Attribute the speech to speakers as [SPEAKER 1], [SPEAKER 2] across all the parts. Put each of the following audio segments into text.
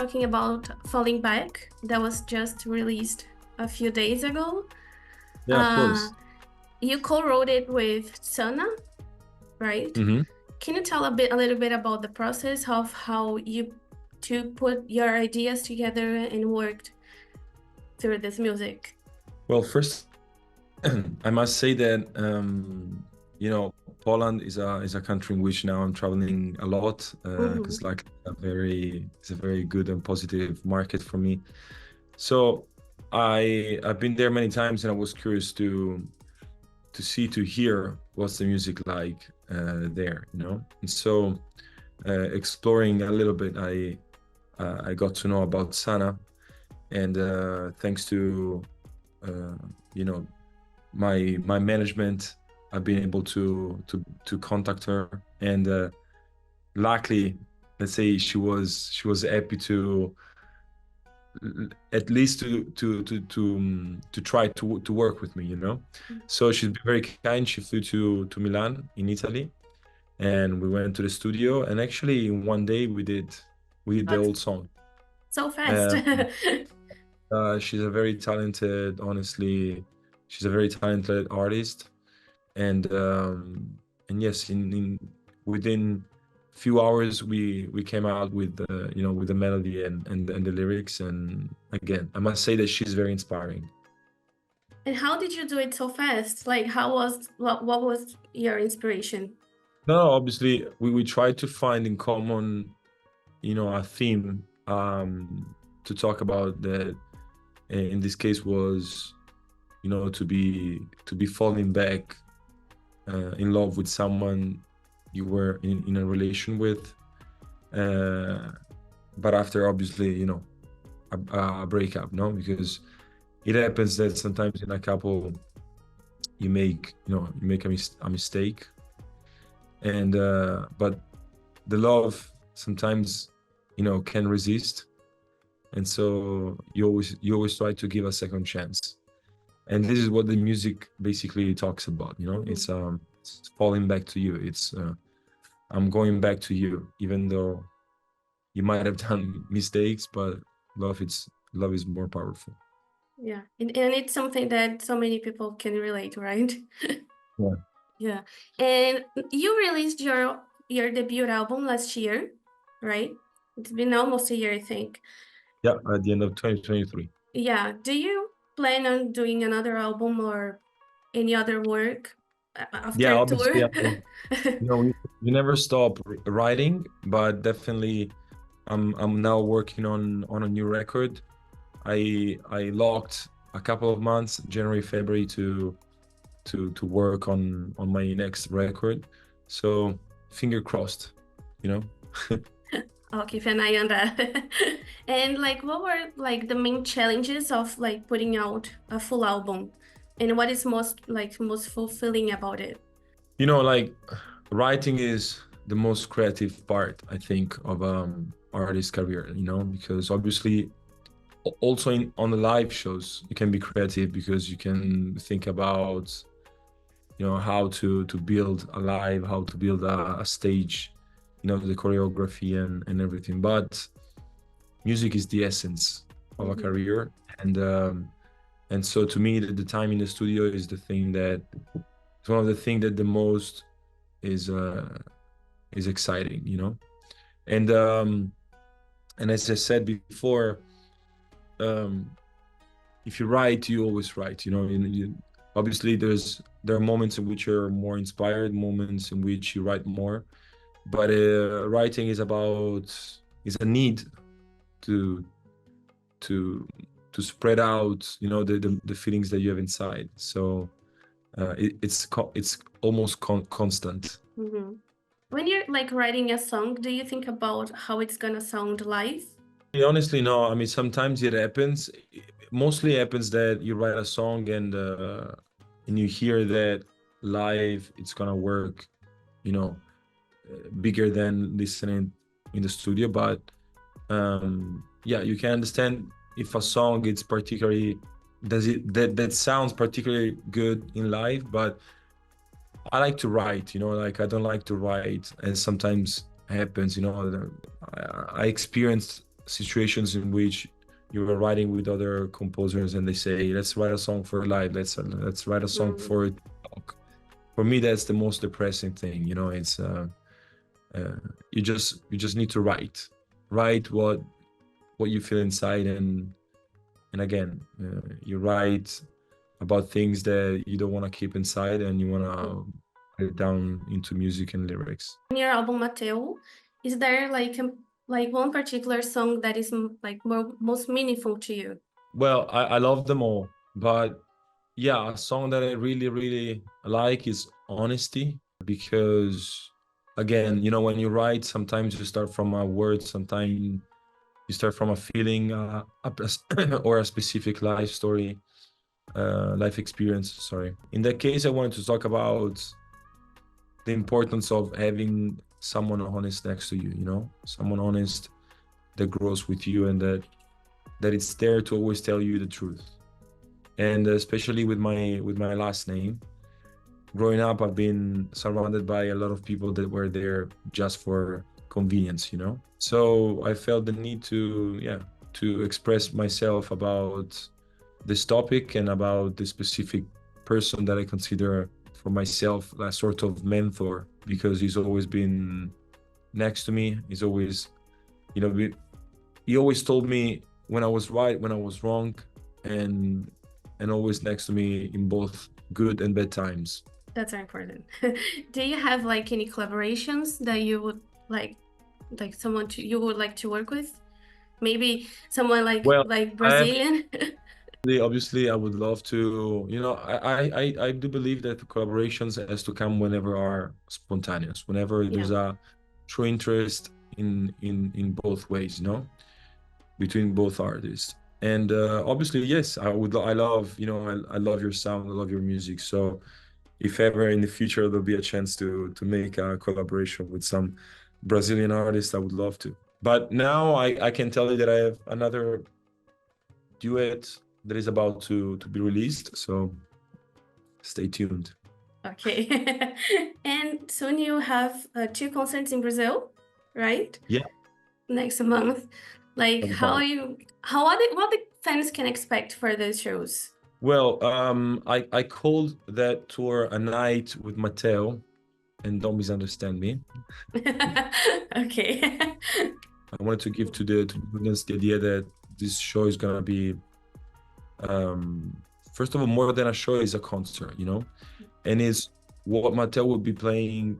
[SPEAKER 1] talking about Falling Back, that was just released a few days ago.
[SPEAKER 2] Yeah, of course.
[SPEAKER 1] You co-wrote it with Sanah, right?
[SPEAKER 2] Mm-hmm.
[SPEAKER 1] Can you tell a little bit about the process of how you two put your ideas together and worked through this music?
[SPEAKER 2] Well, first, I must say that Poland is a country in which now I'm traveling a lot because it's a very good and positive market for me. So I've been there many times, and I was curious to hear what's the music like there, And so exploring a little bit, I got to know about Sanah, and thanks to my management, I've been able to contact her, and luckily, let's say she was happy to at least to try to work with me, So she's been very kind. She flew to Milan in Italy, and we went to the studio, and actually in one day we did the whole song.
[SPEAKER 1] So fast.
[SPEAKER 2] She's a very talented, honestly, she's a very talented artist, and yes, in within few hours we came out with with the melody and the lyrics, and again, I must say that she's very inspiring.
[SPEAKER 1] And how did you do it so fast? Like, what was your inspiration?
[SPEAKER 2] No, obviously we tried to find in common, a theme to talk about that. In this case was, to be falling back in love with someone you were in a relation with, but after, obviously, a breakup, no, because it happens that sometimes in a couple you make a mistake, and but the love sometimes can resist, and so you always try to give a second chance, and this is what the music basically talks about. It's falling back to you. It's I'm going back to you, even though you might have done mistakes, but love is more powerful.
[SPEAKER 1] Yeah, and it's something that so many people can relate, right?
[SPEAKER 2] Yeah.
[SPEAKER 1] Yeah, and you released your debut album last year, right? It's been almost a year, I think.
[SPEAKER 2] Yeah, at the end of 2023.
[SPEAKER 1] Yeah, do you plan on doing another album or any other work
[SPEAKER 2] Yeah,
[SPEAKER 1] after
[SPEAKER 2] obviously,
[SPEAKER 1] tour?
[SPEAKER 2] you never stop writing, but definitely I'm now working on a new record. I locked a couple of months, January, February, to work on my next record. So finger crossed,
[SPEAKER 1] I'll keep an eye on that. And what were the main challenges of putting out a full album, and what is most fulfilling about it?
[SPEAKER 2] Writing is the most creative part, I think, of artist's career, because obviously also on the live shows you can be creative, because you can think about how to build a live, how to build a stage, the choreography and everything. But music is the essence of a career, and so to me the time in the studio is one of the things that the most is exciting, and as I said before, if you write, you always write, obviously there are moments in which you're more inspired, moments in which you write more, but writing is a need to spread out the feelings that you have inside, so it's almost constant.
[SPEAKER 1] When you're writing a song, do you think about how it's gonna sound live?
[SPEAKER 2] Honestly, no. I mean, sometimes it happens. Mostly happens that you write a song and you hear that live it's gonna work, bigger than listening in the studio. But yeah, you can understand if a song it's particularly that sounds particularly good in live. But I like to write, I don't like to write, and sometimes happens, I experienced situations in which you are writing with other composers and they say, let's write a song for live, let's write a song
[SPEAKER 1] Mm.
[SPEAKER 2] for talk. For me, that's the most depressing thing, you know. It's you just need to write what you feel inside, and again, you write about things that you don't want to keep inside, and you want to put it down into music and lyrics.
[SPEAKER 1] In your album Matteo, is there like one particular song that is like most meaningful to you?
[SPEAKER 2] Well, I love them all, but yeah, a song that I really, really like is Honesty, because again, you know, when you write, sometimes you start from a word, sometimes you start from a feeling, or a specific life story, life experience. Sorry. In that case, I wanted to talk about the importance of having someone honest next to you. You know, someone honest that grows with you, and that it's there to always tell you the truth. And especially with my last name, growing up, I've been surrounded by a lot of people that were there just for convenience, you know. So I felt the need to express myself about this topic and about the specific person that I consider for myself a sort of mentor, because he's always been next to me. He's always, you know, he always told me when I was right, when I was wrong, and always next to me in both good and bad times.
[SPEAKER 1] That's very important. Do you have like any collaborations that you would like someone you would like to work with? Maybe someone
[SPEAKER 2] Well,
[SPEAKER 1] like
[SPEAKER 2] I
[SPEAKER 1] Brazilian.
[SPEAKER 2] obviously I would love to, you know, I do believe that collaborations has to come whenever are spontaneous, whenever
[SPEAKER 1] Yeah.
[SPEAKER 2] there's a true interest in both ways, you know, between both artists. And obviously, yes, I love, you know, I love your sound, I love your music. So if ever in the future there'll be a chance to make a collaboration with some Brazilian artist, I would love to. But now I can tell you that I have another duet that is about to be released. So stay tuned.
[SPEAKER 1] Okay. And soon you have two concerts in Brazil, right?
[SPEAKER 2] Yeah,
[SPEAKER 1] Next month. Like
[SPEAKER 2] São Paulo.
[SPEAKER 1] what the fans can expect for those shows?
[SPEAKER 2] Well, I called that tour a night with Matteo, and don't misunderstand me.
[SPEAKER 1] Okay.
[SPEAKER 2] I wanted to give to the audience the idea that this show is gonna be, first of all, more than a show, is a concert, you know, and is what Matteo will be playing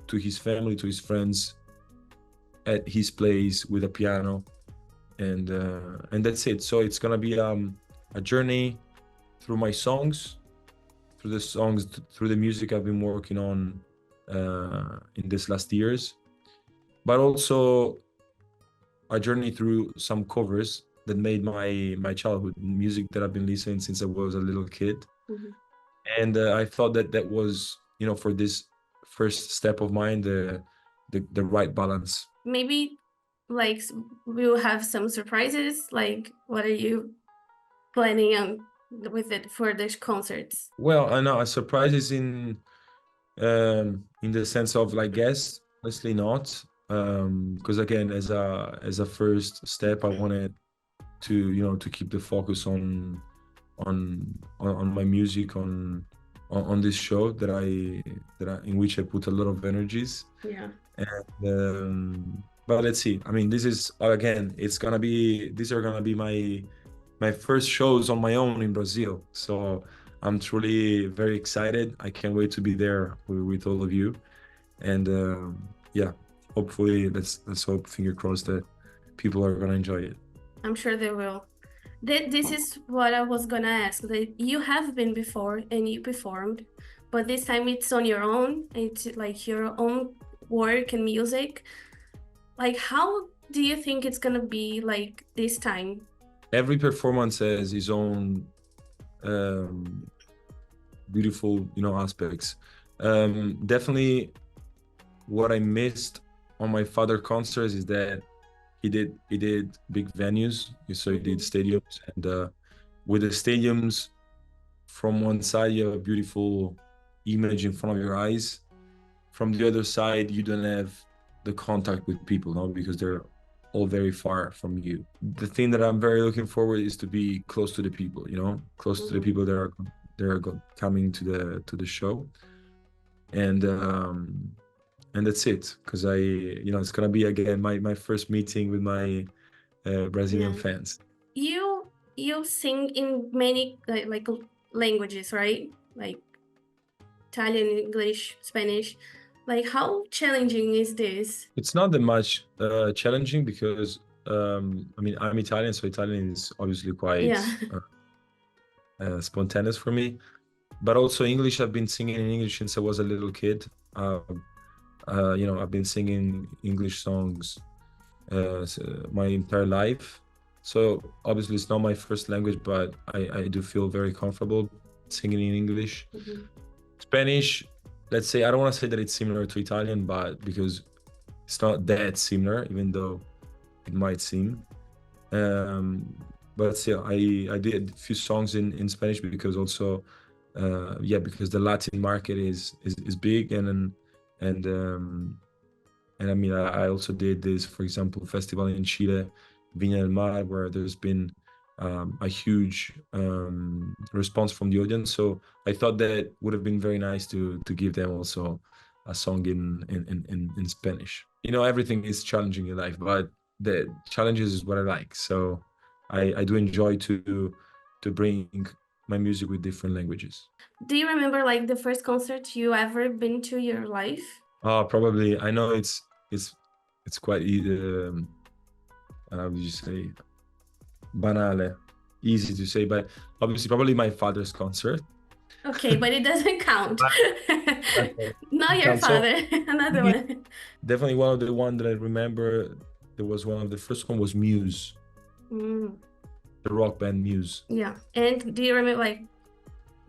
[SPEAKER 2] to his family, to his friends, at his place with a piano, and that's it. So it's gonna be a journey through my songs, through the music I've been working on in this last years, but also a journey through some covers that made my childhood music that I've been listening since I was a little kid.
[SPEAKER 1] Mhm.
[SPEAKER 2] And I thought that was, you know, for this first step of mine, the right balance.
[SPEAKER 1] Maybe like we'll have some surprises. Like what are you planning on with it for the concerts?
[SPEAKER 2] Well, I know a surprise is in the sense of like guests, honestly not, because again, as a first step, I wanted to, you know, to keep the focus on my music, on this show that I in which I put a lot of energies.
[SPEAKER 1] Yeah.
[SPEAKER 2] And but let's see. I mean, this is again, these are gonna be my first shows on my own in Brazil. So I'm truly very excited. I can't wait to be there with all of you. And yeah, hopefully, let's hope, finger crossed, that people are gonna enjoy it.
[SPEAKER 1] I'm sure they will. This is what I was gonna ask. That you have been before and you performed, but this time it's on your own. It's like your own work and music. Like, how do you think it's gonna be like this time?
[SPEAKER 2] Every performance has its own um, beautiful, you know, aspects. Definitely, what I missed on my father concerts is that he did big venues, so he did stadiums, and with the stadiums, from one side you have a beautiful image in front of your eyes, from the other side you don't have the contact with people, no, because they're all very far from you. The thing that I'm very looking forward is to be close to the people, you know, close to the people that are coming to the show, and that's it. Because it's gonna be again my first meeting with my Brazilian fans.
[SPEAKER 1] You sing in many like languages, right? Like Italian, English, Spanish. Like, how challenging is this?
[SPEAKER 2] It's not that much challenging because I mean, I'm Italian, so Italian is obviously quite spontaneous for me. But also English, I've been singing in English since I was a little kid. I've been singing English songs my entire life. So obviously it's not my first language, but I do feel very comfortable singing in English. Spanish, let's say, I don't want to say that it's similar to Italian, but because it's not that similar, even though it might seem. But still, I did a few songs in Spanish because also, because the Latin market is big, and I mean, I also did this, for example, festival in Chile, Viña del Mar, where there's been a huge response from the audience. So I thought that would have been very nice to give them also a song in Spanish. You know, everything is challenging in life, but the challenges is what I like. So I do enjoy to bring my music with different languages.
[SPEAKER 1] Do you remember like the first concert you ever been to your life?
[SPEAKER 2] Probably. I know it's quite how would you say, banale, easy to say, but obviously probably my father's concert.
[SPEAKER 1] Okay, but it doesn't count. Not your father. Another one.
[SPEAKER 2] Definitely one of the one that I remember. There was one of the first one was Muse, the rock band Muse.
[SPEAKER 1] Yeah, and do you remember like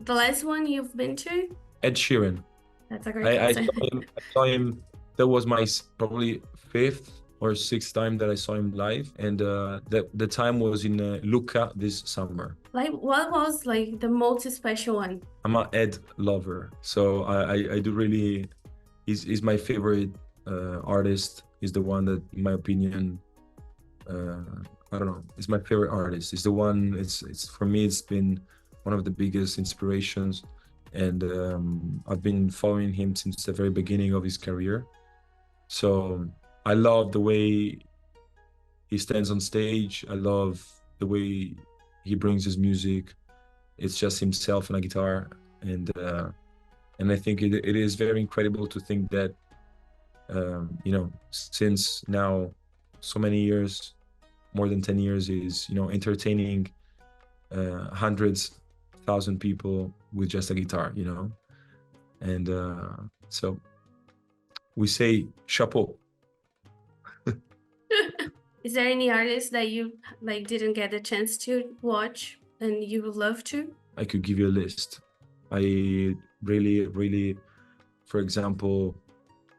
[SPEAKER 1] the last one you've been to?
[SPEAKER 2] Ed Sheeran.
[SPEAKER 1] That's a great concert.
[SPEAKER 2] I saw him. That was my probably 5th or 6th time that I saw him live, and the time was in Lucca this summer.
[SPEAKER 1] Like, what was like the most special one?
[SPEAKER 2] I'm an Ed lover, so I do really. He's my favorite artist. He's the one that, in my opinion, I don't know. It's my favorite artist. It's the one. It's for me. It's been one of the biggest inspirations, and I've been following him since the very beginning of his career. So I love the way he stands on stage. I love the way he brings his music. It's just himself and a guitar, and I think it is very incredible to think that since now so many years, more than 10 years, is entertaining hundreds, thousand people with just a guitar, and so we say chapeau.
[SPEAKER 1] Is there any artist that you like didn't get a chance to watch and you would love to?
[SPEAKER 2] I could give you a list. I really, for example,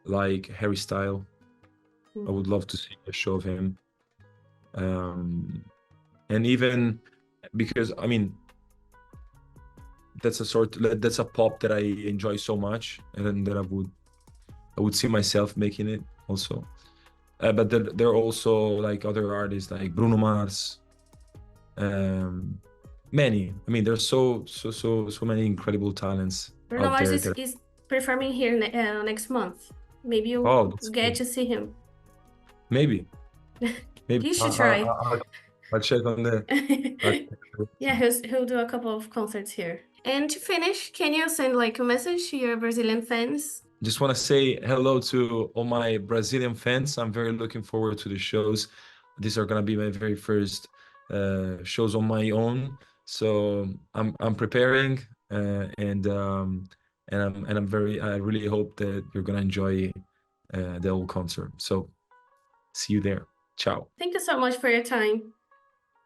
[SPEAKER 2] like Harry Styles. I would love to see a show of him. And even because, I mean, that's a pop that I enjoy so much, and that I would see myself making it also. But there are also like other artists like Bruno Mars. Many. I mean, there's so many incredible talents.
[SPEAKER 1] Bruno Mars is performing here next month. Maybe you'll get to see him.
[SPEAKER 2] Maybe.
[SPEAKER 1] You should try.
[SPEAKER 2] I'll check on that.
[SPEAKER 1] Yeah, he'll do a couple of concerts here. And to finish, can you send like a message to your Brazilian fans?
[SPEAKER 2] Just want to say hello to all my Brazilian fans. I'm very looking forward to the shows. These are gonna be my very first shows on my own. So I'm preparing, and I really hope that you're gonna enjoy the whole concert. So see you there. Ciao.
[SPEAKER 1] Thank you so much for your time.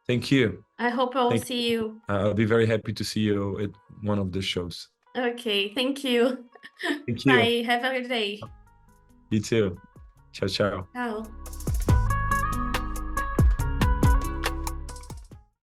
[SPEAKER 2] Thank you.
[SPEAKER 1] I hope I'll see you.
[SPEAKER 2] I'll be very happy to see you at one of the shows.
[SPEAKER 1] Okay, thank you.
[SPEAKER 2] Thank you.
[SPEAKER 1] Bye. Have a good day.
[SPEAKER 2] You too. Ciao, ciao.
[SPEAKER 1] Ciao.